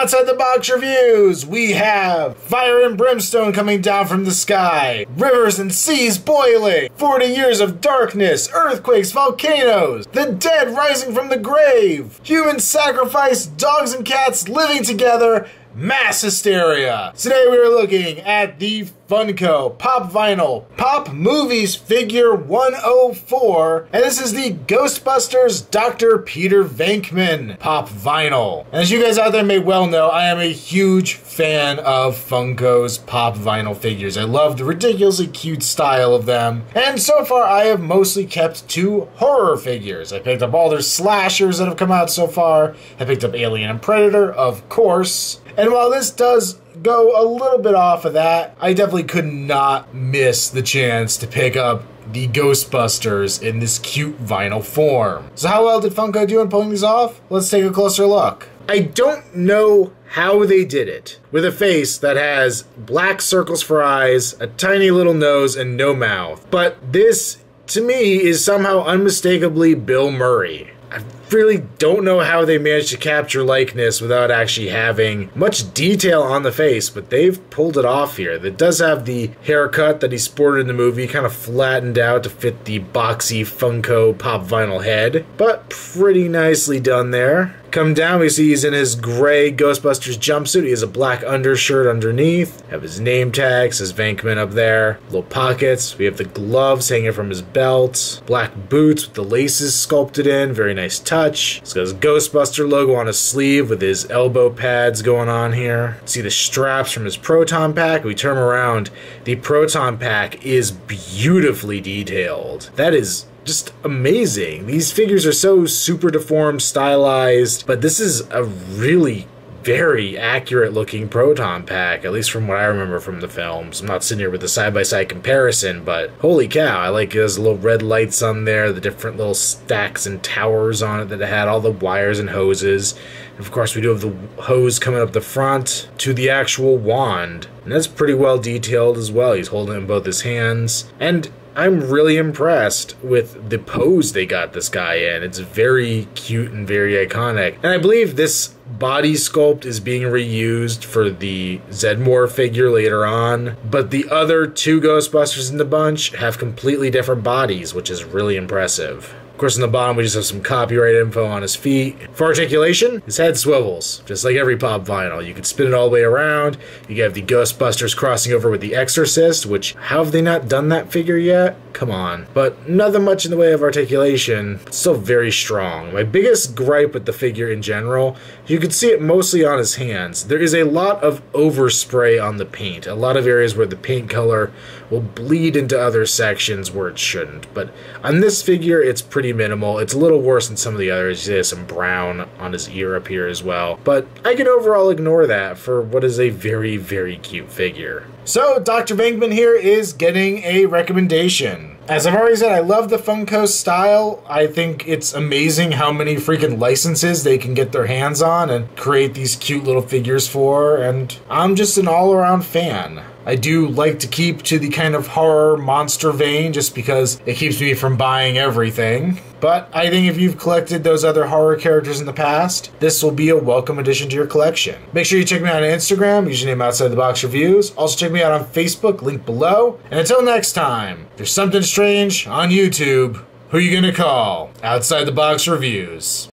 Outside the Box Reviews, we have fire and brimstone coming down from the sky, rivers and seas boiling, 40 years of darkness, earthquakes, volcanoes, the dead rising from the grave, human sacrifice, dogs and cats living together, mass hysteria. Today we are looking at the Funko Pop Vinyl Pop Movies Figure 104, and this is the Ghostbusters Dr. Peter Venkman Pop Vinyl. And as you guys out there may well know, I am a huge fan of Funko's Pop Vinyl figures. I love the ridiculously cute style of them, and so far I have mostly kept 2 horror figures. I picked up all their slashers that have come out so far. I picked up Alien and Predator, of course. And while this does go a little bit off of that, I definitely could not miss the chance to pick up the Ghostbusters in this cute vinyl form. So how well did Funko do in pulling these off? Let's take a closer look. I don't know how they did it with a face that has black circles for eyes, a tiny little nose, and no mouth. But this, to me, is somehow unmistakably Bill Murray. I really don't know how they managed to capture likeness without actually having much detail on the face, but they've pulled it off here. It does have the haircut that he sported in the movie, kind of flattened out to fit the boxy Funko Pop Vinyl head, but pretty nicely done there. Come down, we see he's in his gray Ghostbusters jumpsuit. He has a black undershirt underneath. Have his name tag, says Venkman up there. Little pockets. We have the gloves hanging from his belt. Black boots with the laces sculpted in. Very nice touch. He's got his Ghostbuster logo on his sleeve with his elbow pads going on here. See the straps from his Proton Pack. We turn around. The Proton Pack is beautifully detailed. That is just amazing. These figures are so super deformed, stylized, but this is a really very accurate looking Proton Pack, at least from what I remember from the films. I'm not sitting here with a side-by-side comparison, but holy cow, I like those little red lights on there, the different little stacks and towers on it that it had, all the wires and hoses. And of course, we do have the hose coming up the front to the actual wand, and that's pretty well detailed as well. He's holding it in both his hands, and I'm really impressed with the pose they got this guy in. It's very cute and very iconic. And I believe this body sculpt is being reused for the Zedmore figure later on. But the other 2 Ghostbusters in the bunch have completely different bodies, which is really impressive. Of course, on the bottom, we just have some copyright info on his feet. For articulation, his head swivels, just like every Pop Vinyl. You can spin it all the way around. You have the Ghostbusters crossing over with the Exorcist, which, how have they not done that figure yet? Come on. But nothing much in the way of articulation. It's still very strong. My biggest gripe with the figure in general, you can see it mostly on his hands. There is a lot of overspray on the paint. A lot of areas where the paint color will bleed into other sections where it shouldn't. But on this figure, it's pretty minimal. It's a little worse than some of the others. He has some brown on his ear up here as well. But I can overall ignore that for what is a very, very cute figure. So, Dr. Venkman here is getting a recommendation. As I've already said, I love the Funko style. I think it's amazing how many freaking licenses they can get their hands on and create these cute little figures for, and I'm just an all-around fan. I do like to keep to the kind of horror monster vein just because it keeps me from buying everything. But I think if you've collected those other horror characters in the past, this will be a welcome addition to your collection. Make sure you check me out on Instagram, username Outside the Box Reviews. Also check me out on Facebook, link below. And until next time, if there's something strange on YouTube, who you gonna call? Outside the Box Reviews.